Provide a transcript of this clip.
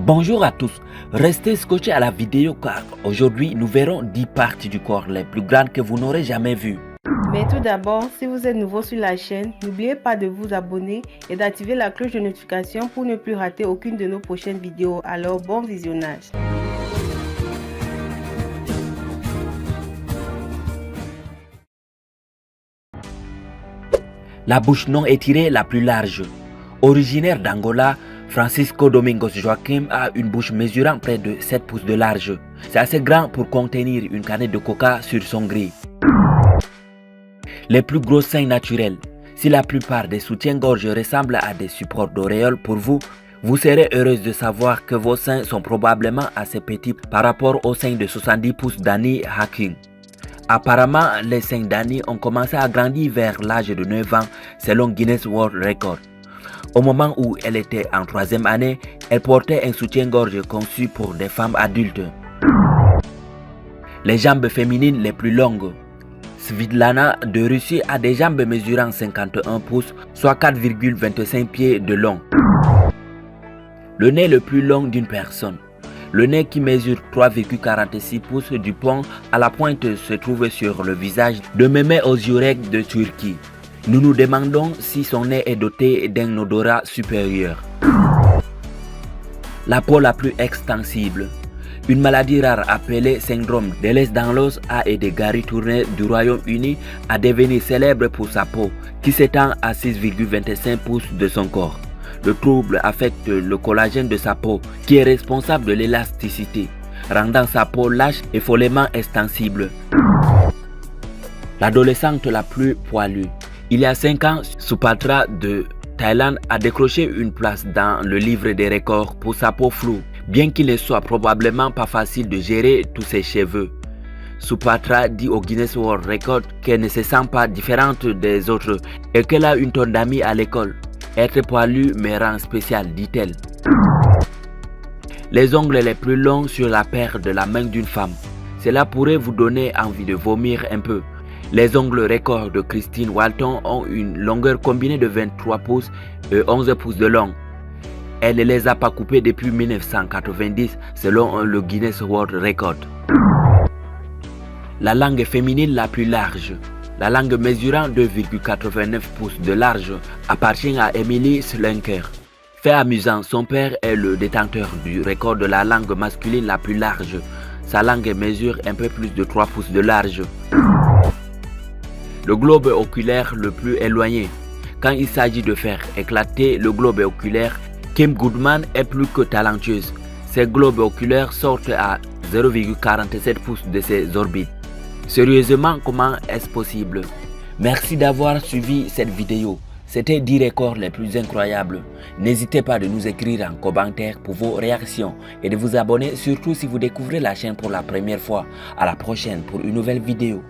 Bonjour à tous, restez scotchés à la vidéo car aujourd'hui nous verrons 10 parties du corps les plus grandes que vous n'aurez jamais vues. Mais tout d'abord, si vous êtes nouveau sur la chaîne, n'oubliez pas de vous abonner et d'activer la cloche de notification pour ne plus rater aucune de nos prochaines vidéos. Alors bon visionnage. La bouche non étirée la plus large. Originaire d'Angola, Francisco Domingos Joaquim a une bouche mesurant près de 7 pouces de large. C'est assez grand pour contenir une canette de coca sur son grille. Les plus gros seins naturels. Si la plupart des soutiens-gorge ressemblent à des supports d'auréoles pour vous, vous serez heureuse de savoir que vos seins sont probablement assez petits par rapport aux seins de 70 pouces d'Annie Hacking. Apparemment, les seins d'Annie ont commencé à grandir vers l'âge de 9 ans selon Guinness World Record. Au moment où elle était en 3e année, elle portait un soutien-gorge conçu pour des femmes adultes. Les jambes féminines les plus longues. Svitlana de Russie a des jambes mesurant 51 pouces, soit 4,25 pieds de long. Le nez le plus long d'une personne. Le nez qui mesure 3,46 pouces du pont à la pointe se trouve sur le visage de Mehmet Özürek de Turquie. Nous nous demandons si son nez est doté d'un odorat supérieur. La peau la plus extensible. Une maladie rare appelée syndrome d'Ehlers-Danlos a aidé Gary Turner du Royaume-Uni à devenir célèbre pour sa peau qui s'étend à 6,25 pouces de son corps. Le trouble affecte le collagène de sa peau qui est responsable de l'élasticité, rendant sa peau lâche et follement extensible. L'adolescente la plus poilue. Il y a 5 ans, Supatra de Thaïlande a décroché une place dans le livre des records pour sa peau floue, bien qu'il ne soit probablement pas facile de gérer tous ses cheveux. Supatra dit au Guinness World Record qu'elle ne se sent pas différente des autres et qu'elle a une tonne d'amis à l'école. Être poilu me rend spécial, dit-elle. Les ongles les plus longs sur la paire de la main d'une femme. Cela pourrait vous donner envie de vomir un peu. Les ongles records de Christine Walton ont une longueur combinée de 23 pouces et 11 pouces de long. Elle ne les a pas coupés depuis 1990 selon le Guinness World Record. La langue féminine la plus large. La langue mesurant 2,89 pouces de large appartient à Emily Slenker. Fait amusant, son père est le détenteur du record de la langue masculine la plus large. Sa langue mesure un peu plus de 3 pouces de large. Le globe oculaire le plus éloigné. Quand il s'agit de faire éclater le globe oculaire, Kim Goodman est plus que talentueuse. Ses globes oculaires sortent à 0,47 pouces de ses orbites. Sérieusement, comment est-ce possible? Merci d'avoir suivi cette vidéo. C'était 10 records les plus incroyables. N'hésitez pas de nous écrire en commentaire pour vos réactions et de vous abonner, surtout si vous découvrez la chaîne pour la première fois. À la prochaine pour une nouvelle vidéo.